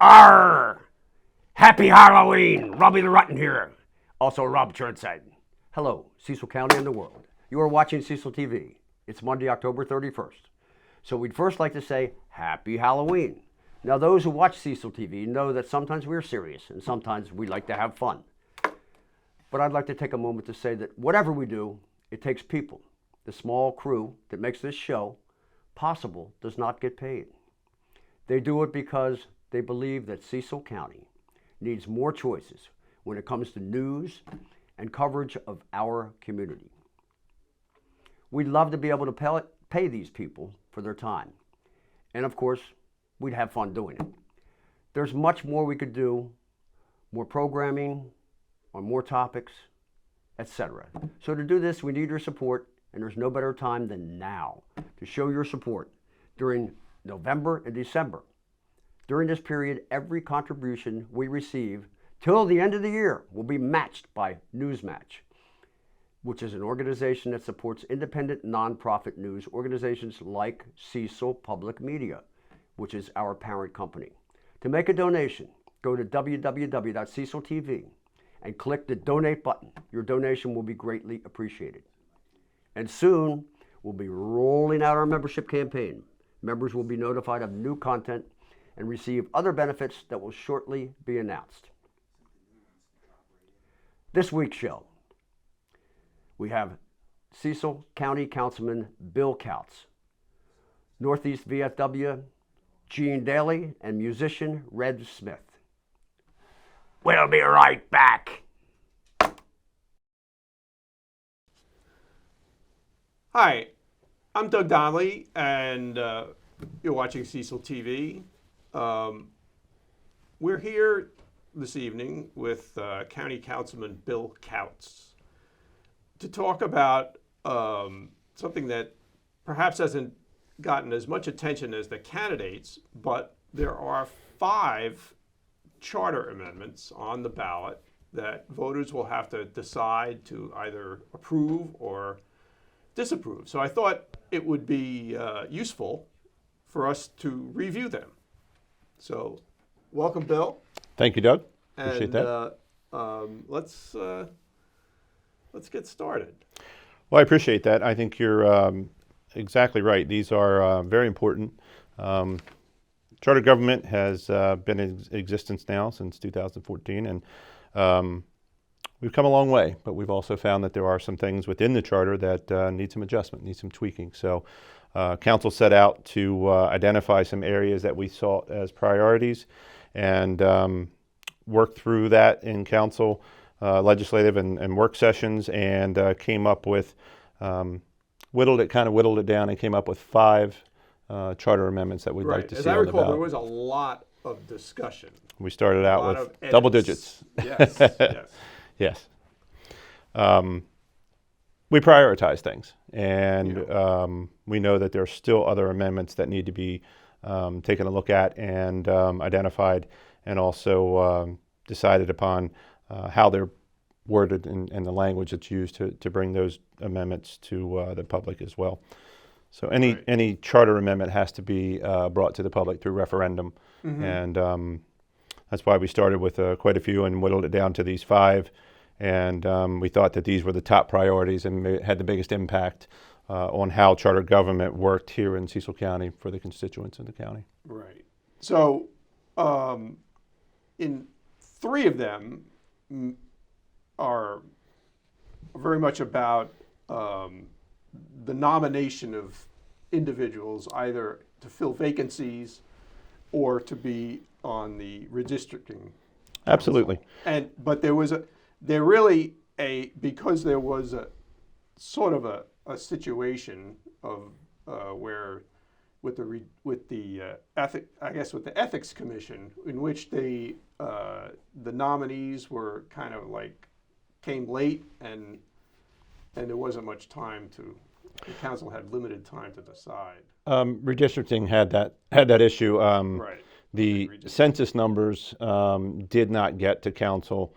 Arr! Happy Halloween! Robbie the Rotten here. Also Rob Churnside. Hello, Cecil County and the world. You are watching Cecil TV. It's Monday, October 31st. So we'd first like to say Happy Halloween. Now those who watch Cecil TV know that sometimes we're serious and sometimes we like to have fun. But I'd like to take a moment to say that whatever we do, it takes people. The small crew that makes this show possible does not get paid. They do it because they believe that Cecil County needs more choices when it comes to news and coverage of our community. We'd love to be able to pay these people for their time. And of course, we'd have fun doing it. There's much more we could do, more programming on more topics, etc. So to do this, we need your support, and there's no better time than now to show your support during November and December. During this period, every contribution we receive till the end of the year will be matched by Newsmatch, which is an organization that supports independent nonprofit news organizations like Cecil Public Media, which is our parent company. To make a donation, go to www.ceciltv and click the donate button. Your donation will be greatly appreciated. And soon, we'll be rolling out our membership campaign. Members will be notified of new content and receive other benefits that will shortly be announced. This week's show, we have Cecil County Councilman Bill Coutz, Northeast VFW Gene Daley, and musician Red Smith. We'll be right back. Hi, I'm Doug Donnelly, and you're watching Cecil TV. We're here this evening with County Councilman Bill Coutz to talk about something that perhaps hasn't gotten as much attention as the candidates, but there are 5 charter amendments on the ballot that voters will have to decide to either approve or disapprove. So I thought it would be useful for us to review them. So welcome, Bill. Thank you, Doug. Appreciate that. Let's get started. Well, I appreciate that. I think you're exactly right. These are very important. Charter government has been in existence now since 2014, and we've come a long way, but we've also found that there are some things within the charter that need some adjustment, need some tweaking. So council set out to identify some areas that we saw as priorities and worked through that in council, legislative and work sessions, and came up with, whittled it down and came up with 5 charter amendments that we'd like to see on the ballot. As I recall, there was a lot of discussion. We started out with double digits. Yes, yes. Yes. We prioritize things, and we know that there are still other amendments that need to be taken a look at and identified, and also decided upon how they're worded and the language that's used to bring those amendments to the public as well. So any charter amendment has to be brought to the public through referendum, and that's why we started with quite a few and whittled it down to these 5. And we thought that these were the top priorities and had the biggest impact on how charter government worked here in Cecil County for the constituents in the county. Right. So in 3 of them are very much about the nomination of individuals either to fill vacancies or to be on the redistricting. Absolutely. But because there was a sort of a situation of where with the ethics commission, in which the nominees were kind of like came late and there wasn't much time the council had limited time to decide. Redistricting had that issue. Right. The census numbers did not get to council,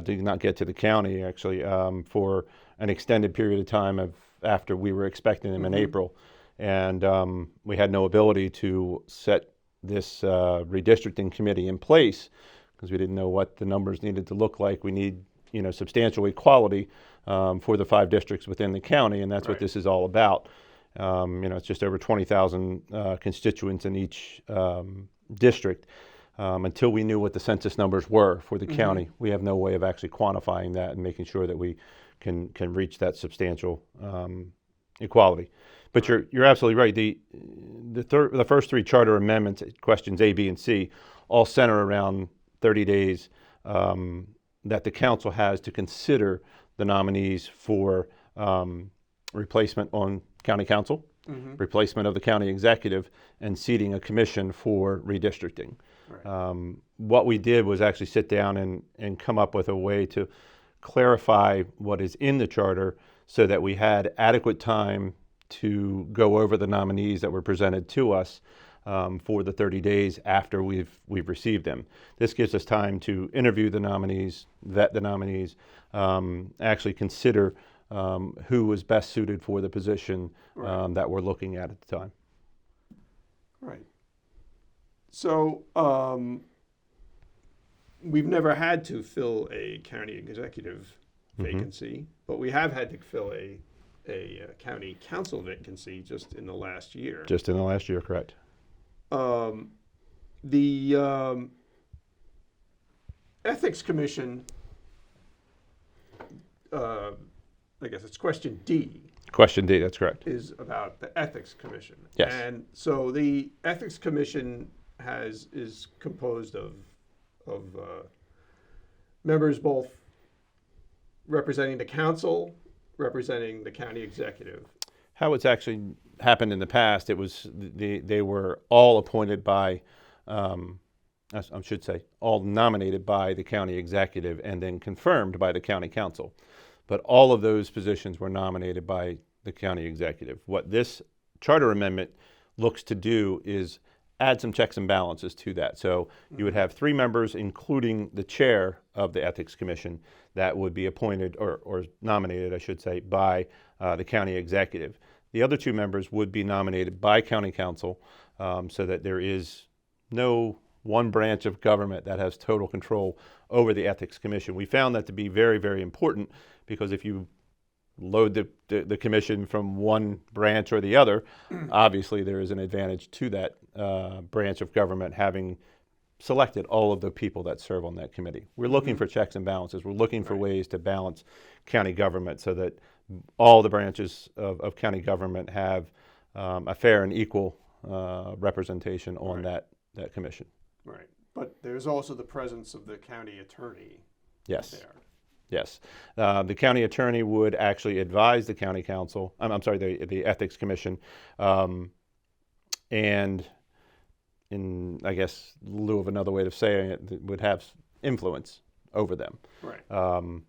did not get to the county actually for an extended period of time after we were expecting them in April. And we had no ability to set this redistricting committee in place because we didn't know what the numbers needed to look like. We need, substantial equality for the 5 districts within the county, and that's what this is all about. It's just over 20,000 constituents in each district. Until we knew what the census numbers were for the county, we have no way of actually quantifying that and making sure that we can reach that substantial equality. But you're absolutely right. The first 3 charter amendments, questions A, B, and C, all center around 30 days that the council has to consider the nominees for replacement on county council, replacement of the county executive, and seating a commission for redistricting. Right. What we did was actually sit down and come up with a way to clarify what is in the charter so that we had adequate time to go over the nominees that were presented to us for the 30 days after we've received them. This gives us time to interview the nominees, vet the nominees, actually consider who was best suited for the position that we're looking at the time. Right. So we've never had to fill a county executive vacancy, but we have had to fill a county council vacancy just in the last year. Just in the last year, correct. The Ethics Commission, I guess it's question D. Question D, that's correct. Is about the Ethics Commission. Yes. And so the Ethics Commission is composed of members both representing the council, representing the county executive. How it's actually happened in the past, it was they were all appointed by, I should say, all nominated by the county executive and then confirmed by the county council. But all of those positions were nominated by the county executive. What this charter amendment looks to do is add some checks and balances to that. So you would have 3 members, including the chair of the Ethics Commission, that would be appointed or nominated, I should say, by the county executive. The other 2 members would be nominated by county council so that there is no one branch of government that has total control over the Ethics Commission. We found that to be very, very important because if you load the commission from one branch or the other, obviously there is an advantage to that branch of government having selected all of the people that serve on that committee. We're looking for checks and balances. We're looking for ways to balance county government so that all the branches of county government have a fair and equal representation on that commission. Right. But there's also the presence of the county attorney. Yes. There. Yes. The county attorney would actually advise the county council, the Ethics Commission, and in, I guess, lieu of another way of saying it, would have influence over them. Right.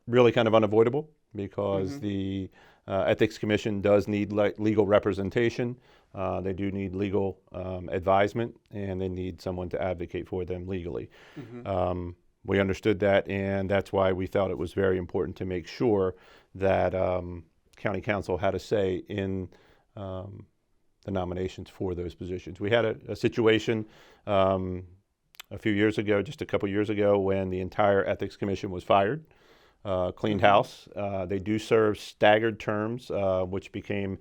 Really kind of unavoidable because the Ethics Commission does need legal representation. They do need legal advisement, and they need someone to advocate for them legally. We understood that, and that's why we felt it was very important to make sure that county council had a say in the nominations for those positions. We had a situation a few years ago, just a couple years ago, when the entire Ethics Commission was fired, cleaned house. They do serve staggered terms, which became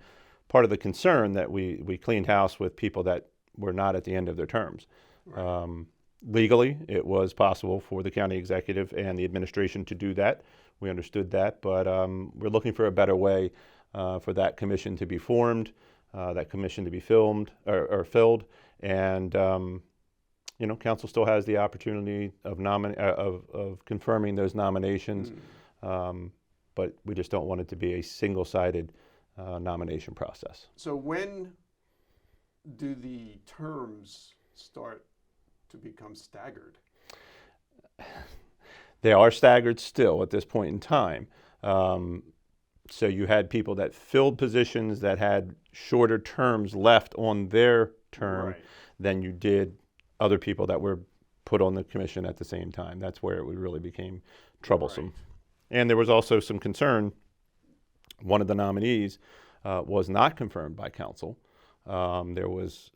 part of the concern that we cleaned house with people that were not at the end of their terms. Right. Legally, it was possible for the county executive and the administration to do that. We understood that, but we're looking for a better way for that commission to be formed, that commission to be filled, and council still has the opportunity of confirming those nominations, but we just don't want it to be a single-sided nomination process. So when do the terms start to become staggered? They are staggered still at this point in time. So you had people that filled positions that had shorter terms left on their term than you did other people that were put on the commission at the same time. That's where it really became troublesome. And there was also some concern. One of the nominees was not confirmed by council. There was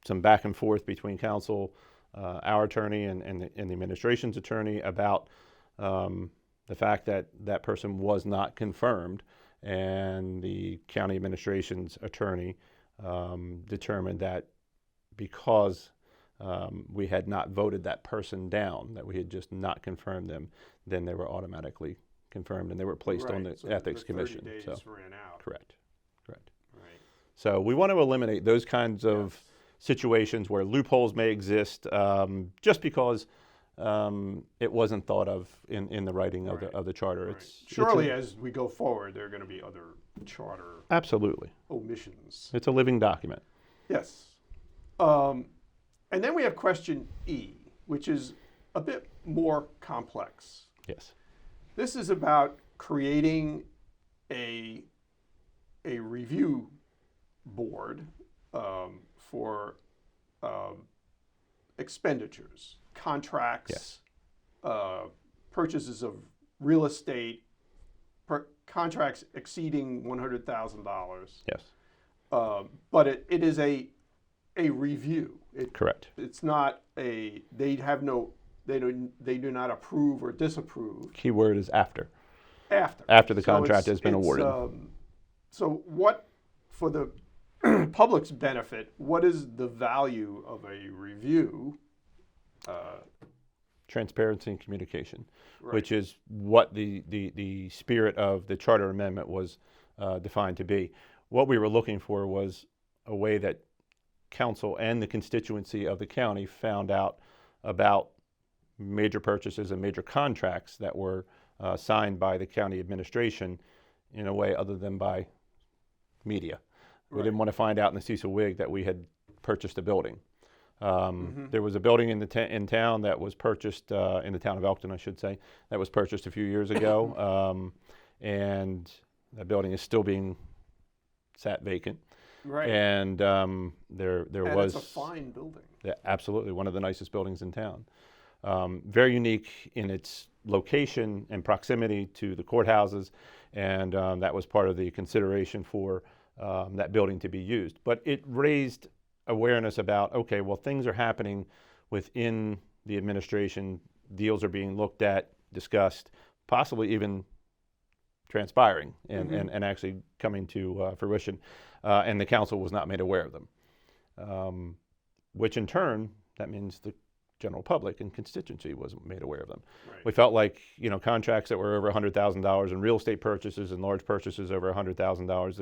some back and forth between council, our attorney, and the administration's attorney about the fact that that person was not confirmed, and the county administration's attorney determined that because we had not voted that person down, that we had just not confirmed them, then they were automatically confirmed and they were placed on the so Ethics the 30 Commission. days So ran out. correct. Right. So we want to eliminate those kinds of situations where loopholes may exist just because it wasn't thought of in the writing of the charter. Right. It's Surely, as we go forward, there are going to be other charter absolutely. omissions. It's a living document. Yes. And then we have question E, which is a bit more complex. Yes. This is about creating a review board for expenditures, contracts, purchases of real estate, contracts exceeding $100,000. Yes. But it is a review. Correct. It's not they do not approve or disapprove. Key word is after. After The contract has been awarded. So what, for the public's benefit, what is the value of a review? Transparency and communication, Right. which is what the spirit of the charter amendment was defined to be. What we were looking for was a way that council and the constituency of the county found out about major purchases and major contracts that were signed by the county administration in a way other than by media. We didn't want to find out in the Cecil Whig that we had purchased a building. There was a building in town that was purchased, in the town of Elkton, I should say, that was purchased a few years ago, and that building is still being sat vacant. Right. And there and was it's a fine building. Yeah, absolutely, one of the nicest buildings in town. Very unique in its location and proximity to the courthouses, and that was part of the consideration for that building to be used. But it raised awareness about, okay, well, things are happening within the administration, deals are being looked at, discussed, possibly even transpiring and actually coming to fruition, and the council was not made aware of them, which in turn, that means the general public and constituency wasn't made aware of them. Right. We felt like, contracts that were over $100,000 and real estate purchases and large purchases over $100,000,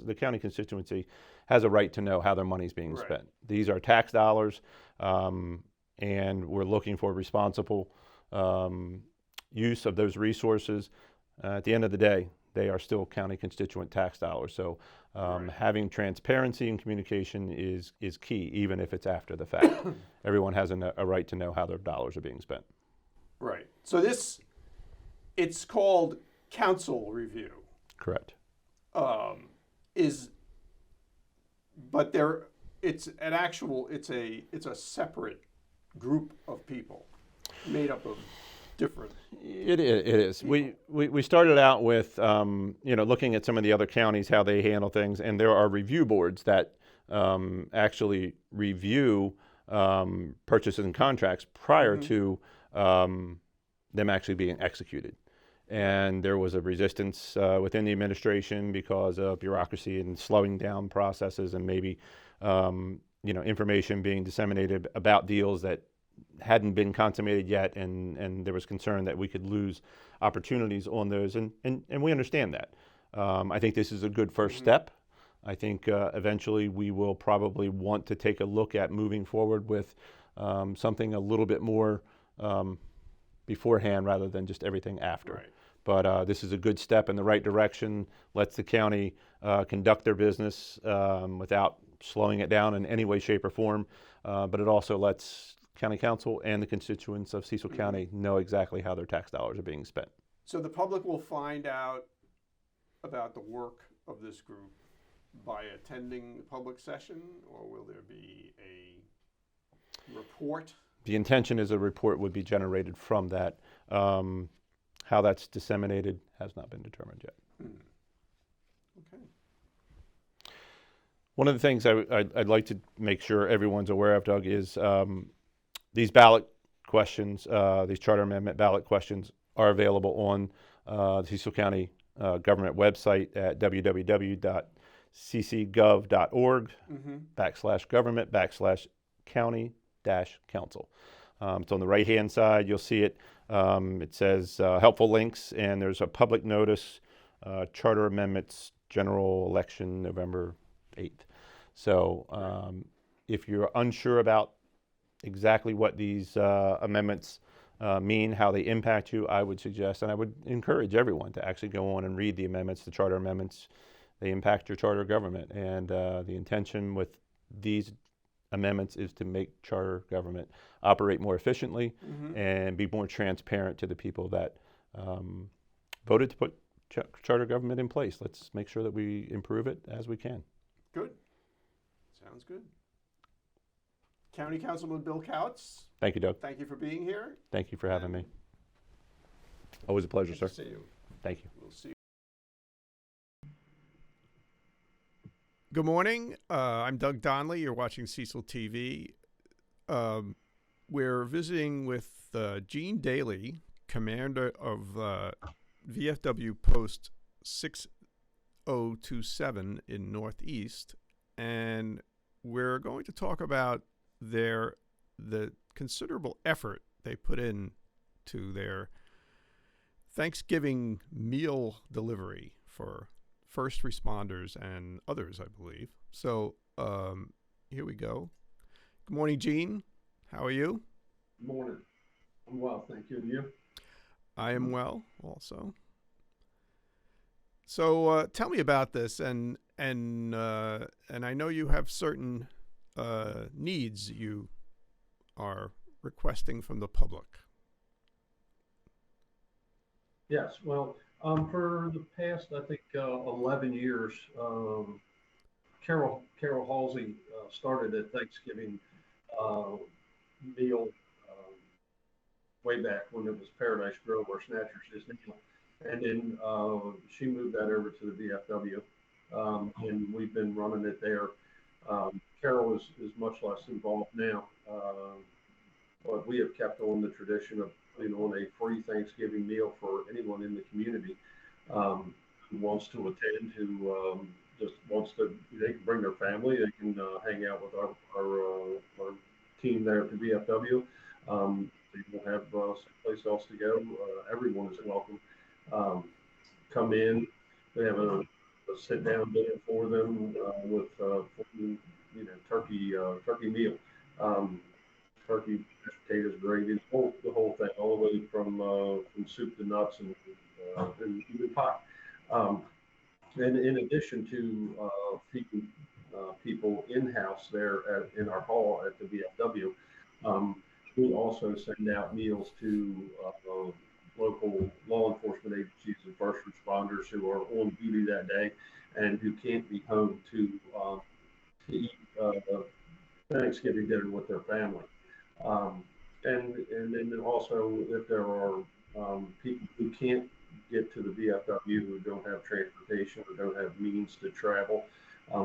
the county constituency has a right to know how their money's being spent. These are tax dollars, and we're looking for responsible use of those resources. At the end of the day, they are still county constituent tax dollars. So having transparency and communication is key, even if it's after the fact. Everyone has a right to know how their dollars are being spent. Right. So it's called council review. Correct. But it's a separate group of people made up of different. It is. We started out with looking at some of the other counties, how they handle things, and there are review boards that actually review purchases and contracts prior to them actually being executed. And there was a resistance within the administration because of bureaucracy and slowing down processes, and maybe information being disseminated about deals that hadn't been consummated yet, and there was concern that we could lose opportunities on those, and we understand that. I think this is a good first step. I think eventually we will probably want to take a look at moving forward with something a little bit more beforehand rather than just everything after. Right. But this is a good step in the right direction, lets the county conduct their business without slowing it down in any way, shape, or form, but it also lets county council and the constituents of Cecil County know exactly how their tax dollars are being spent. So the public will find out about the work of this group by attending the public session, or will there be a report? The intention is a report would be generated from that. How that's disseminated has not been determined yet. Okay. One of the things I'd like to make sure everyone's aware of, Doug, is these ballot questions, these charter amendment ballot questions are available on the Cecil County government website at www.ccgov.org /government/county-council. It's on the right-hand side. You'll see it. It says helpful links, and there's a public notice, charter amendments, general election, November 8th. So if you're unsure about exactly what these amendments mean, how they impact you, I would suggest, and I would encourage everyone to actually go on and read the amendments, the charter amendments. They impact your charter government, and the intention with these amendments is to make charter government operate more efficiently and be more transparent to the people that voted to put charter government in place. Let's make sure that we improve it as we can. Good. Sounds good. County Councilman Bill Coutz, Thank you, Doug. thank you for being here. Thank you for having me. Always a pleasure, Good sir. to see you. Thank you. We'll see you. Good morning. I'm Doug Donnelly. You're watching Cecil TV. We're visiting with Gene Daley, commander of VFW Post 6027 in Northeast, and we're going to talk about the considerable effort they put in to their Thanksgiving meal delivery for first responders and others, I believe. So here we go. Good morning, Gene. How are you? Good morning. I'm well, thank you. And you? I am well, also. So tell me about this, and I know you have certain needs you are requesting from the public. Yes. Well, for the past, I think, 11 years, Carol Halsey started a Thanksgiving meal way back when it was Paradise Grill, where Snatchers is now. And then she moved that over to the VFW, and we've been running it there. Carol is much less involved now, but we have kept on the tradition of putting on a free Thanksgiving meal for anyone in the community who wants to attend, who just wants to. They can bring their family. They can hang out with our team there at the VFW. They will have someplace else to go. Everyone is welcome. Come in. We have a sit-down dinner for them with turkey meal, turkey, mashed potatoes, gravy, the whole thing, all the way from soup to nuts and even pie. And in addition to feeding people in-house there in our hall at the VFW, we also send out meals to local law enforcement agencies and first responders who are on duty that day and who can't be home to eat Thanksgiving dinner with their family. And then also, if there are people who can't get to the VFW, who don't have transportation or don't have means to travel,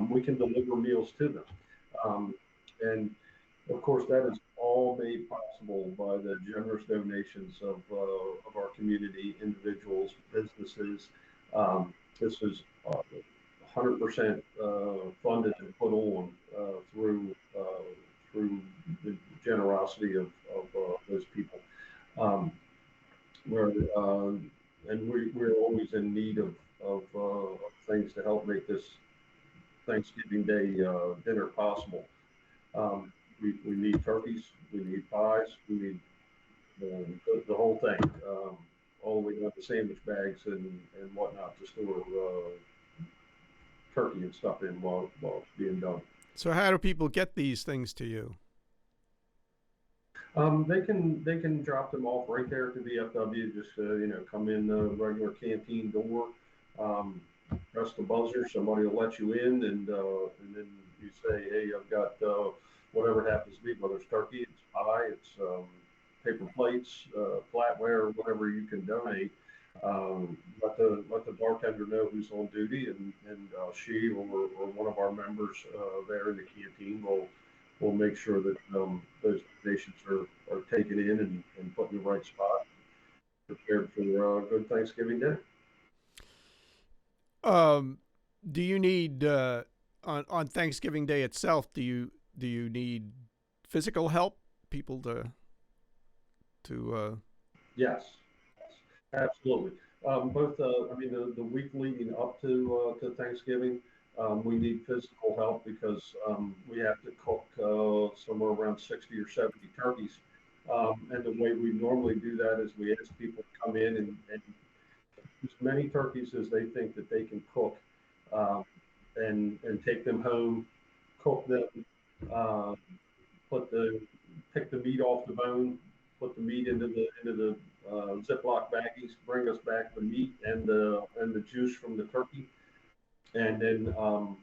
we can deliver meals to them. And of course, that is all made possible by the generous donations of our community, individuals, businesses. This is 100% funded and put on through the generosity of those people. We're always in need of things to help make this Thanksgiving Day dinner possible. We need turkeys, we need pies, we need the whole thing, all the way down to sandwich bags and whatnot to store turkey and stuff in while it's being done. So how do people get these things to you? They can drop them off right there at the VFW. Just come in the regular canteen door, press the buzzer. Somebody will let you in, and then you say, "Hey, I've got whatever it happens to be, whether it's turkey, it's pie, it's paper plates, flatware, whatever you can donate." Let the bartender know who's on duty, and she or one of our members there in the canteen will make sure that those donations are taken in and put in the right spot, prepared for a good Thanksgiving dinner. Do you need on Thanksgiving Day itself? Do you need physical help? People to Yes, absolutely. Both, I mean, the week leading up to Thanksgiving, we need physical help because we have to cook somewhere around 60 or 70 turkeys. And the way we normally do that is we ask people to come in and as many turkeys as they think that they can cook, um, and take them home, cook them, uh, put the pick the meat off the bone, put the meat into the Ziploc baggies, bring us back the meat and the juice from the turkey, and then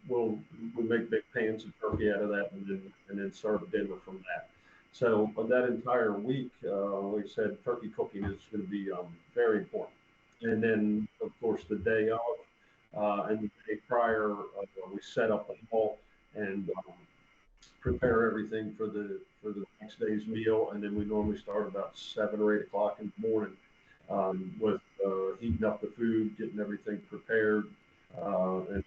we'll make big pans of turkey out of that, and then serve dinner from that. So that entire week, like I said, turkey cooking is going to be very important. And then, of course, the day of and the day prior, we set up a hall and prepare everything for the next day's meal, and then we normally start about 7 or 8 o'clock in the morning with heating up the food, getting everything prepared, and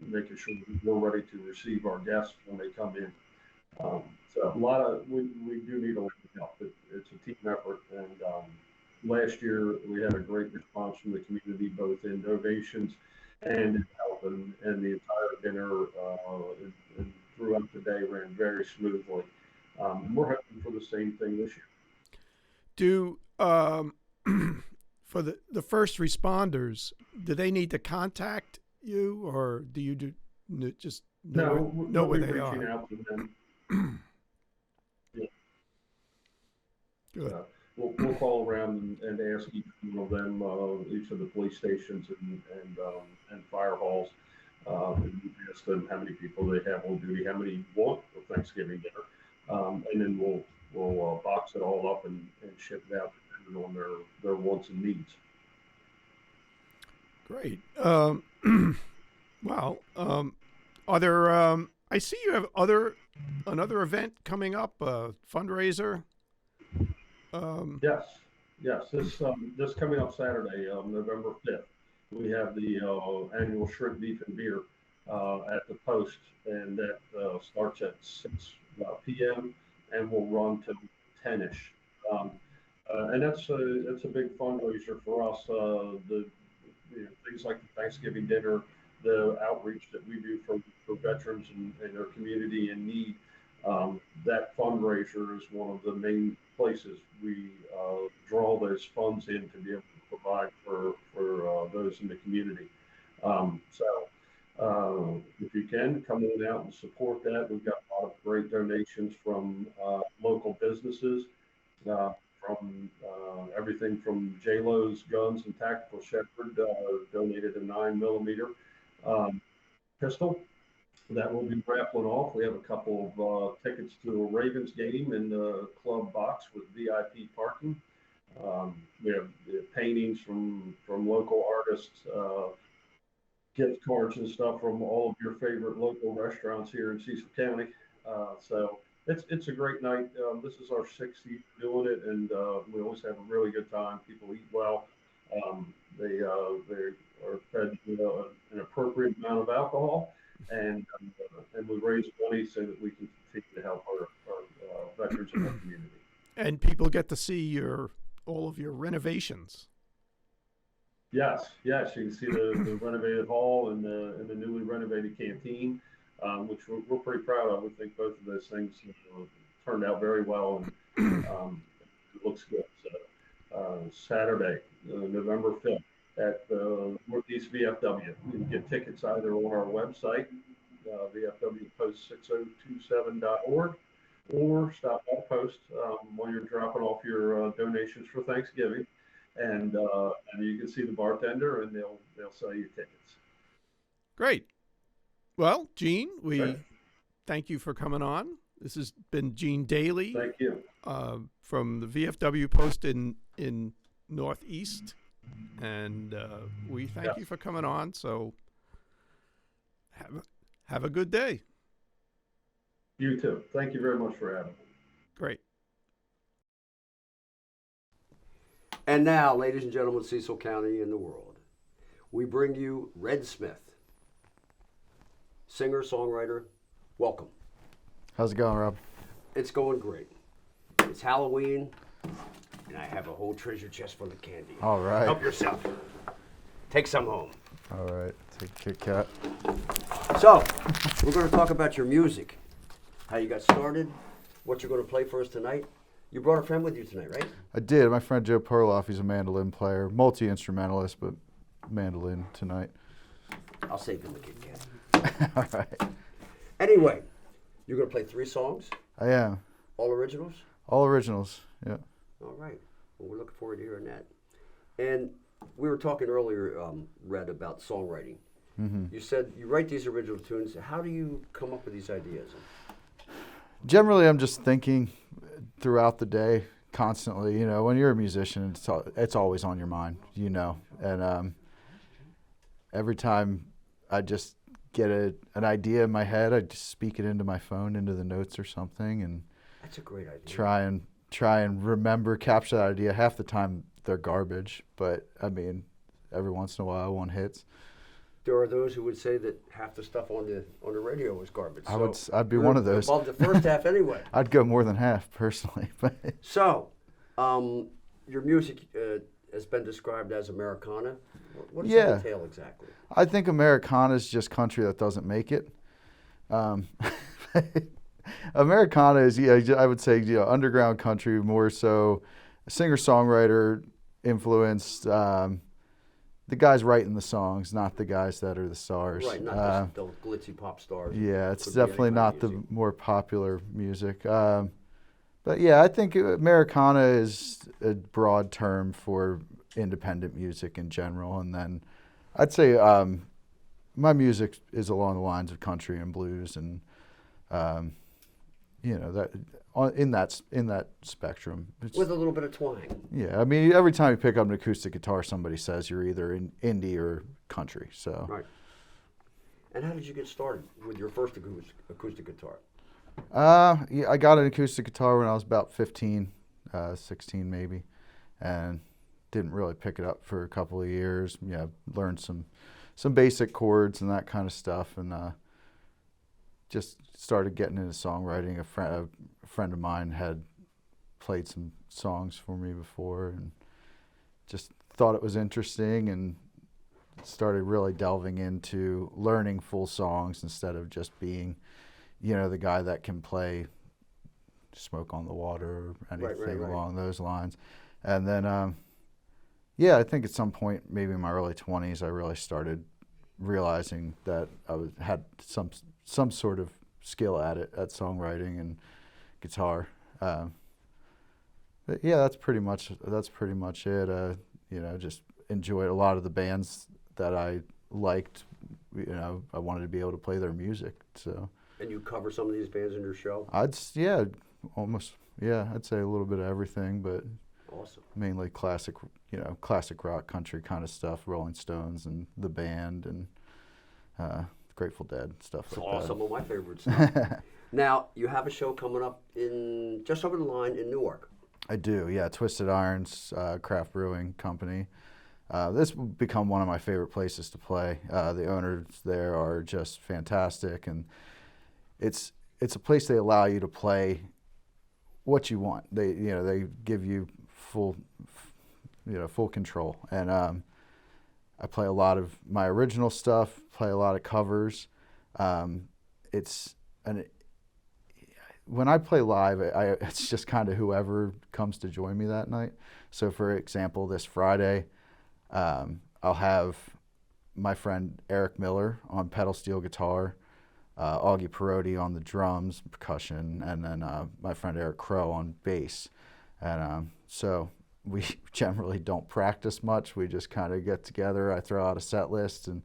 making sure we're ready to receive our guests when they come in. So a lot of we do need a lot of help. It's a team effort, and last year we had a great response from the community, both in donations and in help, and the entire dinner and throughout the day ran very smoothly. We're hoping for the same thing this year. do for the first responders? Do they need to contact you, or do you just know We'll where be they reaching are? out to them. Yeah. Good. We'll call around and ask each one of them, each of the police stations and fire halls, and ask them how many people they have on duty, how many want for Thanksgiving dinner, and then we'll box it all up and ship it out depending on their wants and needs. Great. Well, are there? I see you have another event coming up, a fundraiser. Yes, yes. This coming up Saturday, November 5th, we have the annual shrimp, beef, and beer at the post, and that starts at 6 p.m. and will run to 10ish. Um, and that's a big fundraiser for us. Things like the Thanksgiving dinner, the outreach that we do for veterans and their community in need. That fundraiser is one of the main places we draw those funds in to be able to provide for those in the community. If you can, come on out and support that. We've got a lot of great donations from local businesses, from everything from J-Lo's Guns and Tactical Shepherd donated a 9mm pistol that will be raffling off. We have a couple of tickets to a Ravens game in the club box with VIP parking. We have paintings from local artists, gift cards and stuff from all of your favorite local restaurants here in Cecil County. So it's a great night. This is our 6th year doing it, and we always have a really good time. People eat well. They are fed an appropriate amount of alcohol, and we raise money so that we can continue to help our veterans in our community. And people get to see all of your renovations. Yes, yes, you can see the renovated hall and the newly renovated canteen, which we're pretty proud of. We think both of those things turned out very well, and it looks good. So Saturday, November 5th, at Northeast VFW. You can get tickets either on our website, vfwpost6027.org, or stop by the post while you're dropping off your donations for Thanksgiving, and you can see the bartender, and they'll sell you tickets. Great. Well, Gene, we Great. thank you for coming on. This has been Gene Daley. Thank you. From the VFW Post in Northeast, and we thank you for coming on. So have a good day. You too. Thank you very much for having me. Great. And now, ladies and gentlemen, Cecil County and the world, we bring you Red Smith, singer, songwriter. Welcome. How's it going, Rob? It's going great. It's Halloween, and I have a whole treasure chest full of candy. All right. Help yourself. Take some home. All right. Take a Kit Kat. So, we're going to talk about your music, how you got started, what you're going to play for us tonight. You brought a friend with you tonight, right? I did. My friend Joe Perloff, he's a mandolin player, multi-instrumentalist, but mandolin tonight. I'll save him the Kit Kat. All right. Anyway, you're going to play 3 songs, I am. all originals? All originals, yeah. All right. Well, we're looking forward to hearing that. And we were talking earlier, Red, about songwriting. Mm-hmm. You said you write these original tunes. How do you come up with these ideas? Generally, I'm just thinking throughout the day, constantly. You know, when you're a musician, it's always on your mind, you know. And every time I just get an idea in my head, I just speak it into my phone, into the notes or something, and That's a great idea. try and remember, capture that idea. Half the time they're garbage, but I mean, every once in a while one hits. There are those who would say that half the stuff on the radio is garbage. I'd be one of those. Above the first half anyway. I'd go more than half personally, but So, your music has been described as Americana. What does that entail exactly? I think Americana is just country that doesn't make it. Americana is, I would say, underground country, more so singer-songwriter influenced. The guys writing the songs, not the guys that are the stars. Right, not just the glitzy pop stars. Yeah, it's Could be definitely anybody not the music. more popular music. But yeah, I think Americana is a broad term for independent music in general. And then I'd say my music is along the lines of country and blues, and that in that spectrum. With a little bit of twang. Yeah, I mean, every time you pick up an acoustic guitar, somebody says you're either in indie or country. So. Right. And how did you get started with your first acoustic guitar? I got an acoustic guitar when I was about 15, 16 maybe, and didn't really pick it up for a couple of years. Yeah, learned some basic chords and that kind of stuff, and just started getting into songwriting. A friend of mine had played some songs for me before, and just thought it was interesting, and started really delving into learning full songs instead of just being, the guy that can play Smoke on the Water or anything right. along those lines. And then, I think at some point, maybe in my early 20s, I really started realizing that I had some sort of skill at songwriting and guitar. But yeah, that's pretty much it. Just enjoyed a lot of the bands that I liked. I wanted to be able to play their music. So. And you cover some of these bands in your show? I'd say a little bit of everything, but Awesome. mainly classic rock, country kind of stuff, Rolling Stones and the band, and Grateful Dead, stuff It's like all that. some of my favorite stuff. Now, you have a show coming up in just over the line in Newark. I do, yeah. Twisted Irons, craft brewing company. This will become one of my favorite places to play. The owners there are just fantastic, and it's a place they allow you to play what you want. They give you full control, and I play a lot of my original stuff, play a lot of covers. When I play live, it's just kind of whoever comes to join me that night. So, for example, this Friday, I'll have my friend Eric Miller on pedal steel guitar, Augie Perotti on the drums, percussion, and then my friend Eric Crow on bass. And so we generally don't practice much. We just kind of get together. I throw out a set list, and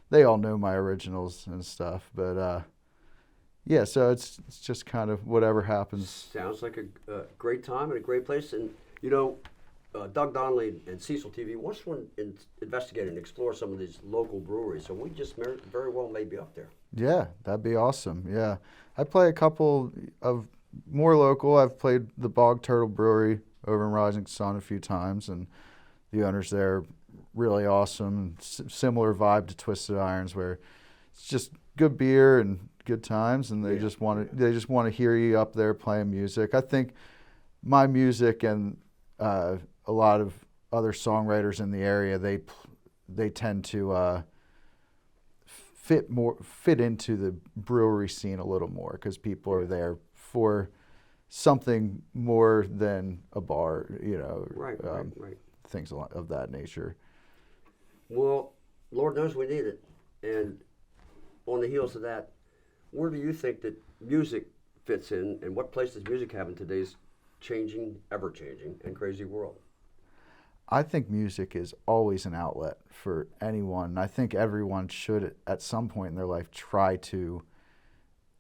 they all know my originals and stuff. But so it's just kind of whatever happens. Sounds like a great time and a great place. And, Doug Donnelly and Cecil TV wants to investigate and explore some of these local breweries, so we just very well may be up there. Yeah, that'd be awesome. Yeah, I play a couple of more local. I've played the Bog Turtle Brewery over in Rising Sun a few times, and the owners there are really awesome. Similar vibe to Twisted Irons, where it's just good beer and good times, and they just want to hear you up there playing music. I think my music and a lot of other songwriters in the area, they tend to fit into the brewery scene a little more, because people are there for something more than a bar, Right. things of that nature. Well, Lord knows we need it. And on the heels of that, where do you think that music fits in, and what place does music have in today's changing, ever-changing, and crazy world? I think music is always an outlet for anyone. I think everyone should, at some point in their life, try to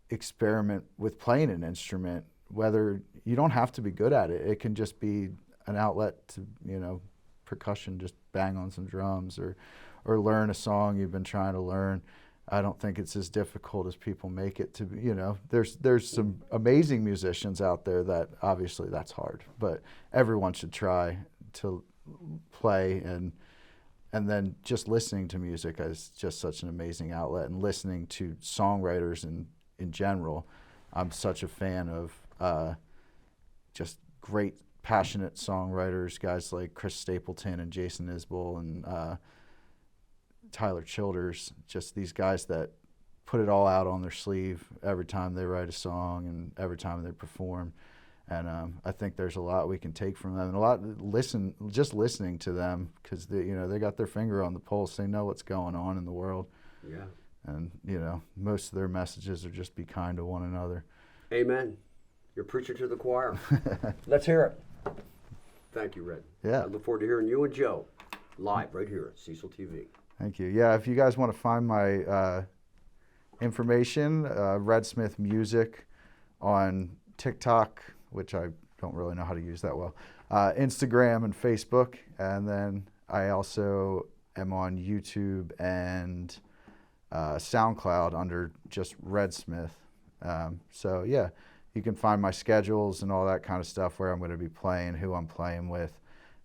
experiment with playing an instrument. Whether you don't have to be good at it, it can just be an outlet to, percussion, just bang on some drums or learn a song you've been trying to learn. I don't think it's as difficult as people make it to be. There's some amazing musicians out there that obviously that's hard, but everyone should try to play, and then just listening to music is just such an amazing outlet, and listening to songwriters in general. I'm such a fan of just great, passionate songwriters, guys like Chris Stapleton and Jason Isbell and Tyler Childers, just these guys that put it all out on their sleeve every time they write a song and every time they perform. And I think there's a lot we can take from them, and a lot just listening to them, because they got their finger on the pulse. They know what's going on in the world. Yeah. And most of their messages are just be kind to one another. Amen. You're preaching to the choir. Let's hear it. Thank you, Red. Yeah. I look forward to hearing you and Joe live right here at Cecil TV. Thank you. Yeah, if you guys want to find my information, Red Smith Music on TikTok, which I don't really know how to use that well, Instagram and Facebook, and then I also am on YouTube and SoundCloud under just Red Smith. So yeah, you can find my schedules and all that kind of stuff, where I'm going to be playing, who I'm playing with,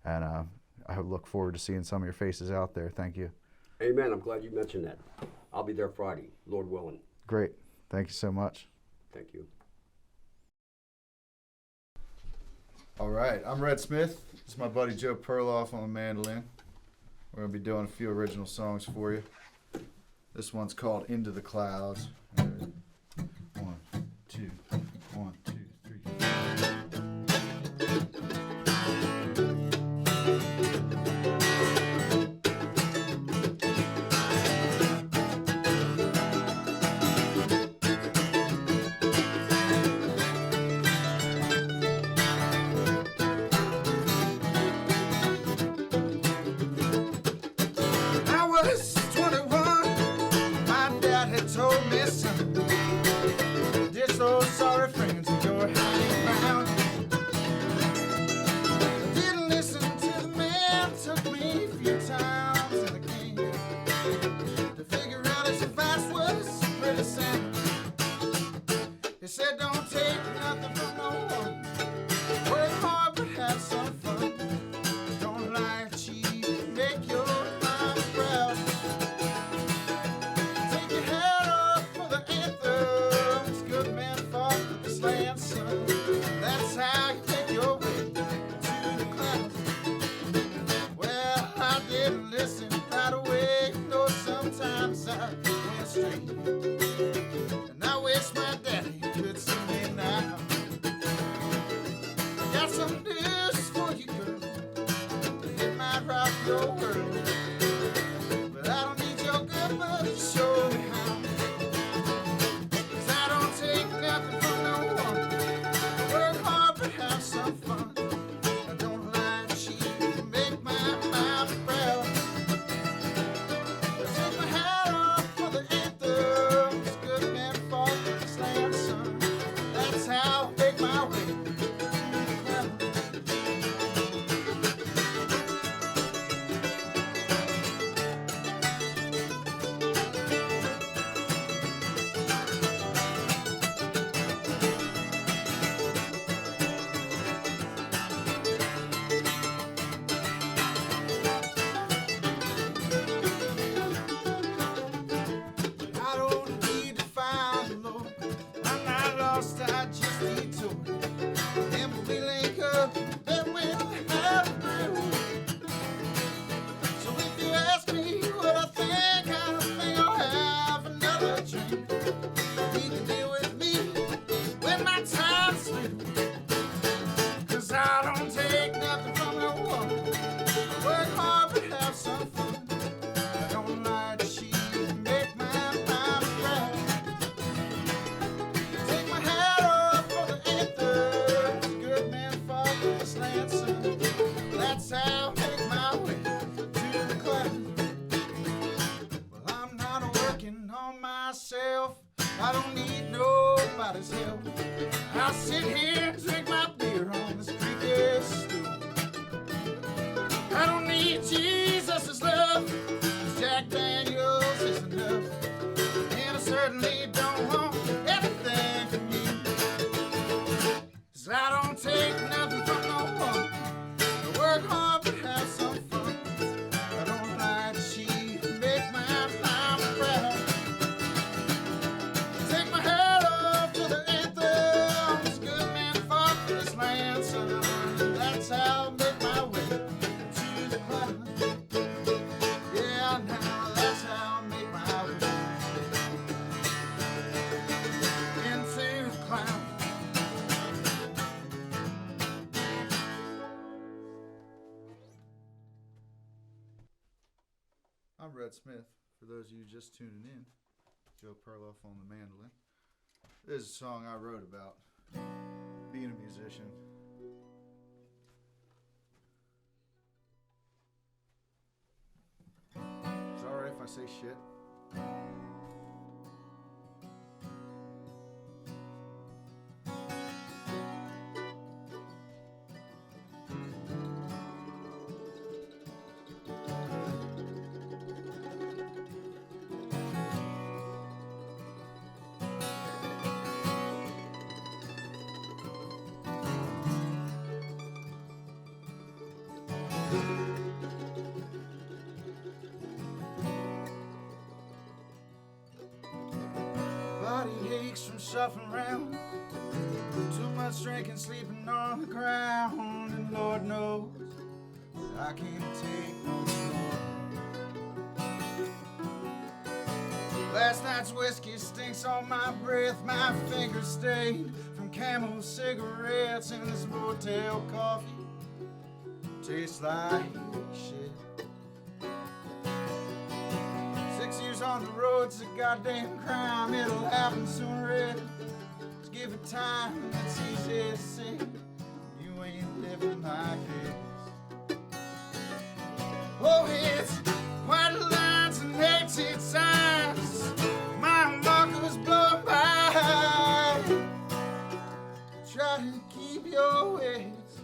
and I look forward to seeing some of your faces out there. Thank you. Amen. I'm glad you mentioned that. I'll be there Friday, Lord willing. Great. Thank you so much. Thank you. All right, I'm Red Smith. This is my buddy Joe Perloff on the mandolin. We're going to be doing a few original songs for you. This one's called Into the Clouds. 1, 2, 1, 2, 3. I was 21. My dad had told me, son, ditch those sorry friends and go hanging around. I didn't listen to the man, took me a few times in the game to figure out his advice was pretty sound. He said, don't take nothing from no one, work hard but have some fun. Don't lie cheap, make your mama proud. Take your hat off for the anthems. Good men fought for this land, son. That's how you make your way to the clouds. Well, I didn't listen right away. No, sometimes I went straight. And I wish my daddy could see me now. I got some news for you, girl. It might rock your world, but I don't need your good love to show me how. 'Cause I don't take nothing from no one. Work hard but have some fun. I don't lie cheap, make my mouth proud. I take my hat off for the anthems. Good men fought for this land, son. That's how I make my way to the clouds. tour. And when we link up, then we'll have a brew. So if you ask me what I think I'll have another drink. You can deal with me when my time's through. 'Cause I don't take nothing from no one. Work hard but have some fun. I don't like to cheat and make my mama proud. Take my hat off for the anthem. Good man fought for this land, son. That's how I make my way to the clouds. Well, I'm not working on myself. I don't need nobody's help. I'll sit here and drink my beer on this creaky stool. I don't need Jesus' love. Jack Daniels is enough. And I certainly don't want anything from you. 'Cause I don't take nothing from no one. I work hard but have some fun. I don't like to cheat and make my mama proud. Take my hat off for the anthem. This good man fought for this land, son. That's how I make my way to the clouds. Yeah, now that's how I make my way into the clouds. I'm Red Smith. For those of you just tuning in, Joe Perloff on the mandolin. This is a song I wrote about being a musician. Is it alright if I say shit? Body aches from shuffling around. Too much drinking, sleeping on the ground. And Lord knows that I can't take much more. Last night's whiskey stinks on my breath. My fingers stained from Camel cigarettes. And this motel coffee tastes like shit. 6 years on the road's a goddamn crime. It'll happen sooner or later. Just give it time, and it's easy to see. You ain't living like this. Oh, it's white lines and exit signs. My marker was blown by. Try to keep your wits.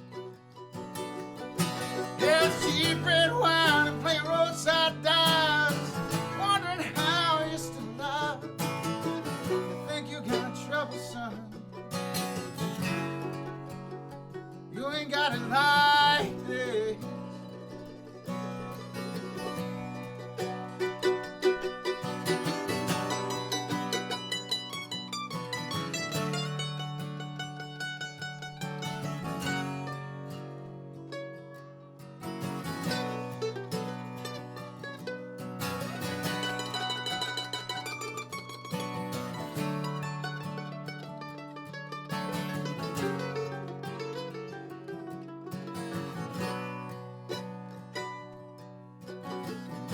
There's cheap red wine and playing roadside dives. Wondering how you're still alive. You think you got trouble, son? You ain't got it like this.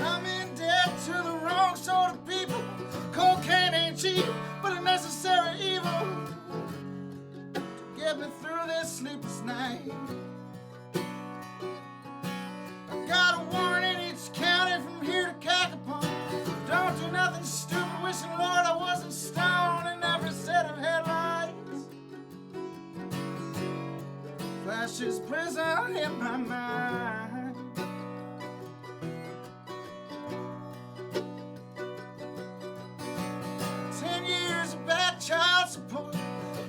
I'm in debt to the wrong sort of people. Cocaine ain't cheap, but a necessary evil to get me through this sleepless night. I got a warrant in each county from here to Cacapon. Don't do nothing stupid, wishing Lord I wasn't stoned in every set of headlights. Flashes prison in my mind. 10 years of bad child support.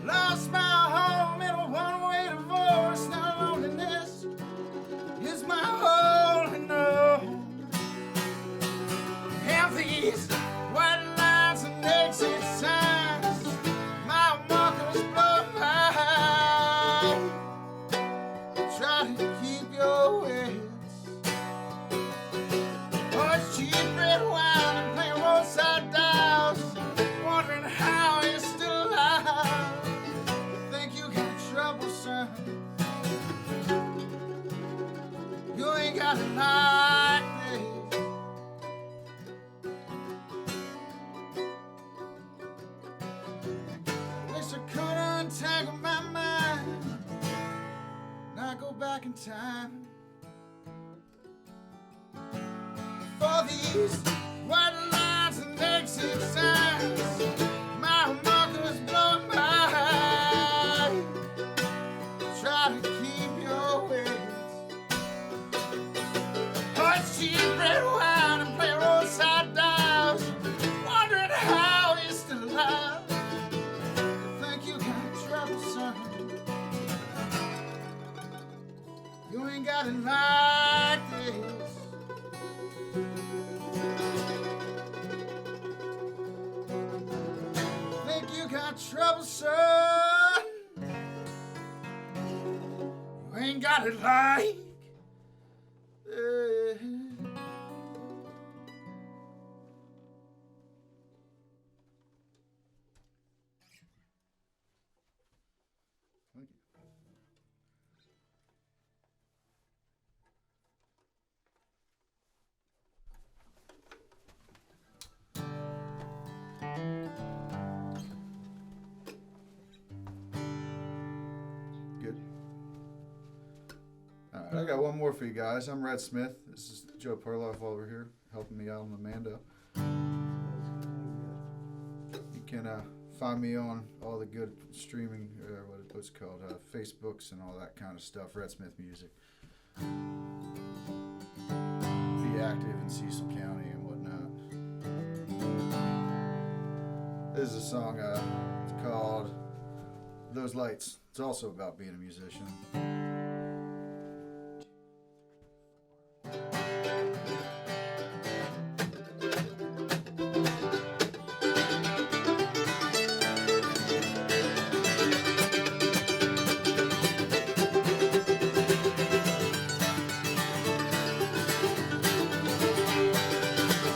Lost my home in a one-way divorce. Now loneliness is my only known. And these white lines and exit signs, my marker was blown by. got it like this. Wish I could untangle my mind, not go back in time. For these white lines and exit signs, my markers blowing by. Try to keep your ways. Hot cheap red wine and play roadside dives, wondering how you're still alive. Think you got trouble, son? You ain't got it like this. Think you got trouble, son? You ain't got it like this. Thank you. Good. All right, I got one more for you guys. I'm Red Smith. This is Joe Perloff over here helping me out on the Mando. You can find me on all the good streaming, what's it called, Facebooks and all that kind of stuff. Red Smith Music. Be active in Cecil County and whatnot. This is a song it's called Those Lights. It's also about being a musician.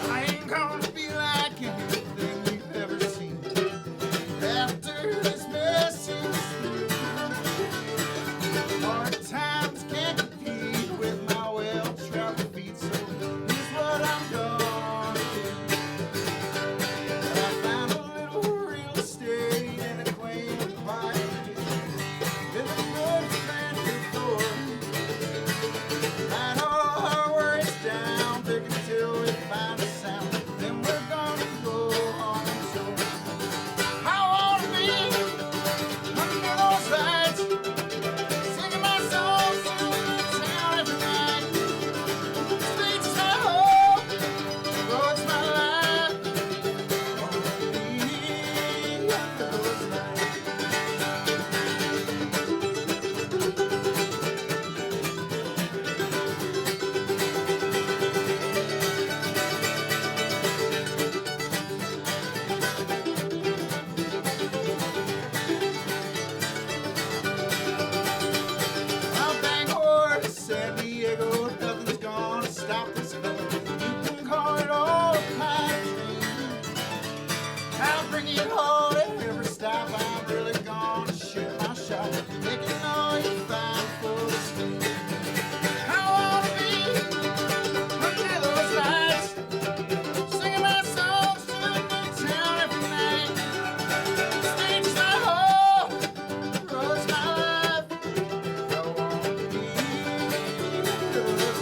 I ain't gonna be like anything you've ever seen. After this message, hard times can't compete with my well-traveled feet. So here's what I'm gonna do. I found a little real estate in a quaint quiet in the good family store. Write all our worries down, pick until we find a sound. Then we're gonna go on tour. I wanna be under those lights, singing my songs to the town every night. Streets my home, roads my life. Wanna be under those lights. From Bangor to San Diego, nothing's gonna stop this feeling. You can call it all a pipe dream. I'll bring it home at every stop. I'm really gonna shoot my shot, taking all you find for the steam. I wanna be under those lights, singing my songs to the town every night. Streets my home, roads my life. I wanna be under those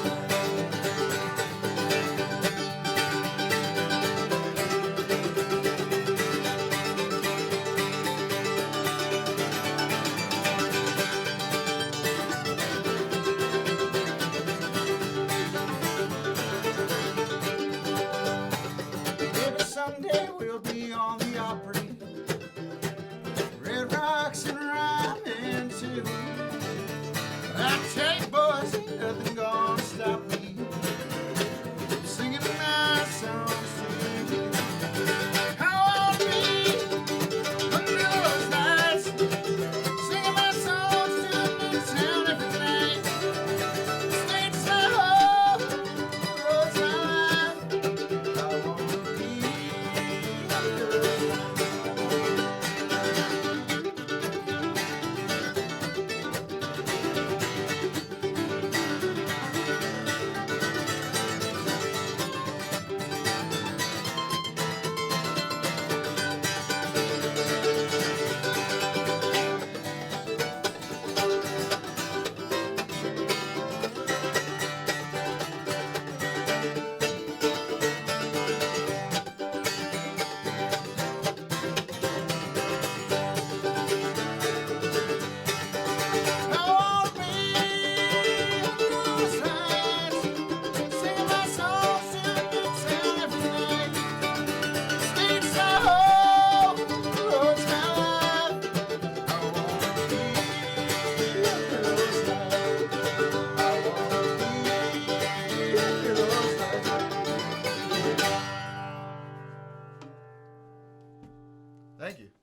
Maybe someday we'll be on the Opry, Red Rocks and rhyming too. I tell you boys, ain't nothing gonna stop me singing my songs to you. I wanna be under those lights, singing my songs to the town every night. States my home, roads my life. I wanna be under those lights. Thank you.